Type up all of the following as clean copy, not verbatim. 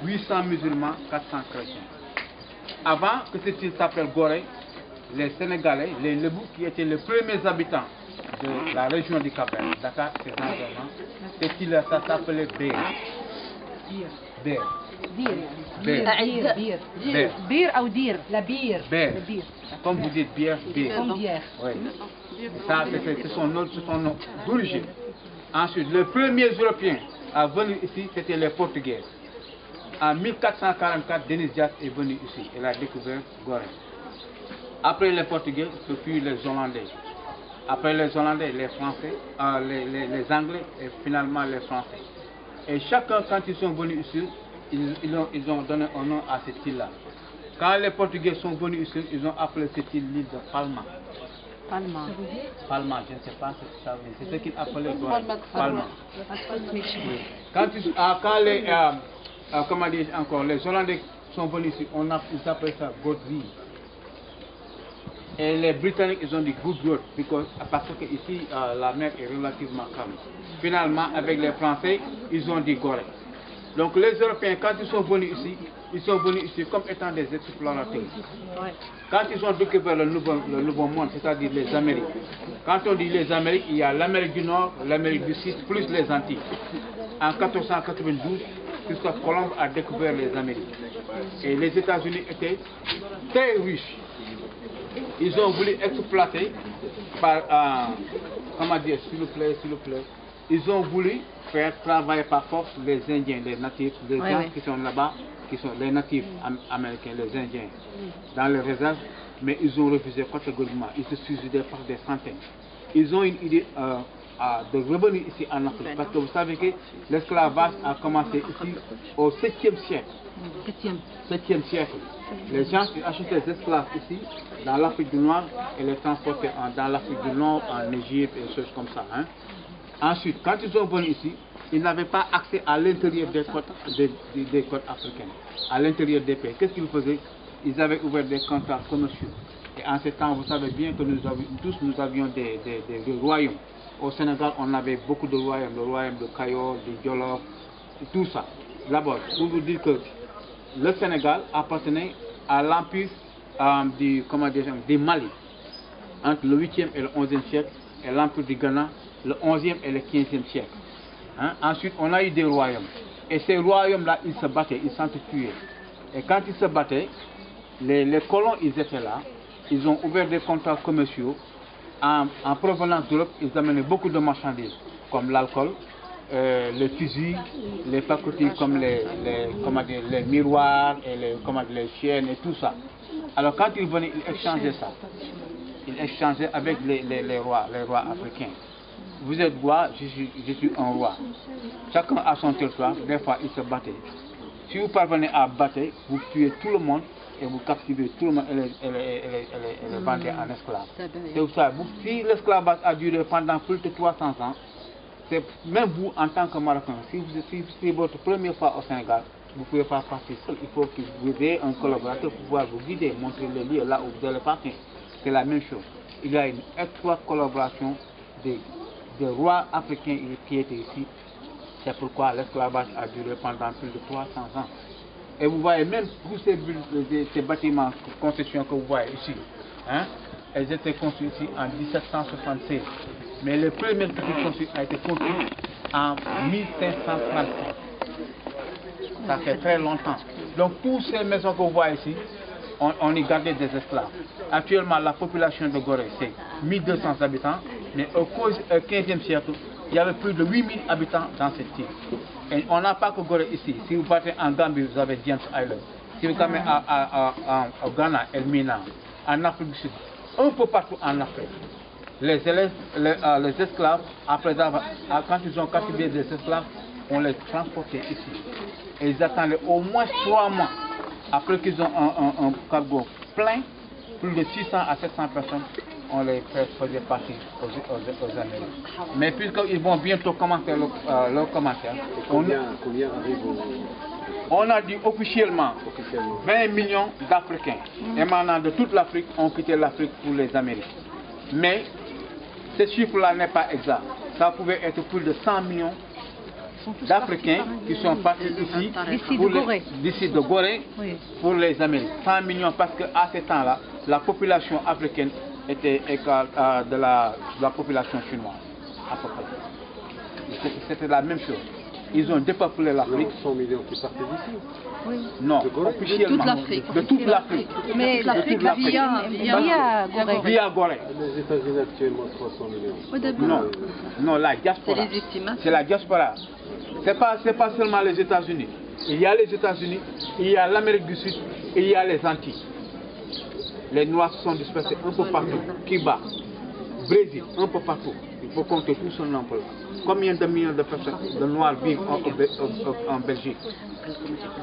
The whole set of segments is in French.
800 musulmans, 400 chrétiens. Avant que cette île s'appelle Gorée, les Sénégalais, les Lebou, qui étaient les premiers habitants de la région du Cap-Vert, Dakar, c'est environnements, cette île ça s'appelait Bér. Bér. Comme vous dites bière, bière. Oui. Ça, c'est son nom d'origine. Ensuite, les premiers Européens à venir ici, c'était les Portugais. En 1444, Denis Diaz est venu ici. Il a découvert Gorée. Après les Portugais, ce fut les Hollandais. Après les Hollandais, les Français, les Anglais et finalement les Français. Et chacun, quand ils sont venus ici, ils ont donné un nom à cette île-là. Quand les Portugais sont venus ici, ils ont appelé cette île l'île de Palma. Palma, je ne sais pas ce que ça veut dire. C'est ce qu'ils appelaient Palma. Quand les, comment dire encore, les Hollandais sont venus ici, ils appellent ça Godrie. Et les Britanniques, ils ont dit Good Road, parce que ici, la mer est relativement calme. Finalement, avec les Français, ils ont dit Gorée. Donc les Européens, quand ils sont venus ici comme étant des explorateurs. Quand ils ont découvert le nouveau monde, c'est-à-dire les Amériques. Quand on dit les Amériques, il y a l'Amérique du Nord, l'Amérique du Sud, plus les Antilles. En 1492, Christophe Colomb a découvert les Amériques. Et les États-Unis étaient très riches. Ils ont voulu exploiter par, comment dire, s'il vous plaît, ils ont voulu faire travailler par force les Indiens, les natifs, les gens qui sont là-bas, qui sont les natifs américains, les Indiens, dans les réserves, mais ils ont refusé catégoriquement. Ils se suicidaient par des centaines. Ils ont une idée de revenir ici en Afrique, parce que vous savez que l'esclavage a commencé ici au 7e siècle. 7e siècle. Les gens qui achetaient des esclaves ici, dans l'Afrique du Nord, et les transportaient dans l'Afrique du Nord, en Égypte, et des choses comme ça. Hein. Ensuite, quand ils sont venus ici, ils n'avaient pas accès à l'intérieur des côtes africaines, à l'intérieur des pays. Qu'est-ce qu'ils faisaient? Ils avaient ouvert des contrats commerciaux. Et en ce temps, vous savez bien que nous avions des royaumes. Au Sénégal, on avait beaucoup de royaumes, le royaume de Kayor, de Jolof, tout ça. D'abord, pour vous dire que le Sénégal appartenait à l'empire du Mali, entre le 8e et le 11e siècle, et l'empire du Ghana, le 11e et le 15e siècle. Hein? Ensuite, on a eu des royaumes. Et ces royaumes-là, ils se battaient, ils s'entretuaient. Et quand ils se battaient, les colons, ils étaient là. Ils ont ouvert des contrats commerciaux. En provenance d'Europe, ils amenaient beaucoup de marchandises, comme l'alcool, les fusils, les pacotilles comme les miroirs, et les chiennes et tout ça. Alors quand ils venaient, ils échangeaient ça. Ils échangeaient avec les rois africains. Vous êtes roi, je suis un roi. Chacun a son territoire, des fois ils se battaient. Si vous parvenez à battre, vous tuez tout le monde et vous captivez tout le monde et les vendez en esclaves. C'est pour ça, si l'esclavage a duré pendant plus de 300 ans, c'est même vous en tant que Marocain, si c'est votre première fois au Sénégal, vous ne pouvez pas partir seul. Il faut que vous ayez un collaborateur pour pouvoir vous guider, montrer les lieux là où vous allez partir. C'est la même chose. Il y a une étroite collaboration des rois africains qui étaient ici. C'est pourquoi l'esclavage a duré pendant plus de 300 ans. Et vous voyez même tous ces bâtiments de construction que vous voyez ici, hein, elles étaient construites ici en 1776. Mais le premier petit construit a été construit en 1536. Ça fait très longtemps. Donc toutes ces maisons que vous voyez ici, on y gardait des esclaves. Actuellement, la population de Gorée, c'est 1200 habitants, mais au 15e siècle, il y avait plus de 8000 habitants dans cette île. Et on n'a pas que Gorée ici. Si vous partez en Gambie, vous avez James Island. Si vous allez au Ghana, Elmina, en Afrique du Sud, un peu partout en Afrique. Les esclaves, quand ils ont captivé des esclaves, on les transportait ici. Et ils attendaient au moins 3 mois. Après qu'ils ont un cargo plein, plus de 600 à 700 personnes, on les faisait partir aux Amériques. Mais puisqu'ils vont bientôt commencer leur commentaire, combien arrive on a dit officiellement 20 millions d'Africains émanant de toute l'Afrique ont quitté l'Afrique pour les Amériques. Mais ce chiffre-là n'est pas exact. Ça pouvait être plus de 100 millions d'Africains qui sont partis ici, d'ici de Gorée, pour les Amériques. 100 millions parce qu'à ce temps-là, la population africaine était égale à de la population chinoise, à peu près. C'était la même chose. Ils ont dépeuplé l'Afrique. 100 millions qui partaient d'ici. Oui. Non, officiellement. De toute l'Afrique. Mais l'Afrique via Gorée. Les États-Unis actuellement 300 millions. Non, la diaspora. C'est la diaspora. C'est pas seulement les États-Unis. Il y a les États-Unis, il y a l'Amérique du Sud, et il y a les Antilles. Les Noirs sont dispersés un peu partout. Cuba, Brésil, un peu partout. Il faut compter tout son nombre là. Combien de millions de personnes, de Noirs vivent en Belgique?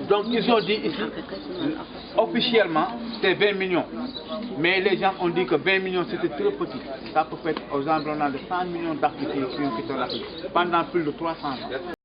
Donc ils ont dit ici, officiellement, c'est 20 millions. Mais les gens ont dit que 20 millions c'était trop petit. Ça peut être aux environs de 100 millions d'Africains qui ont quitté l'Afrique pendant plus de 300 ans.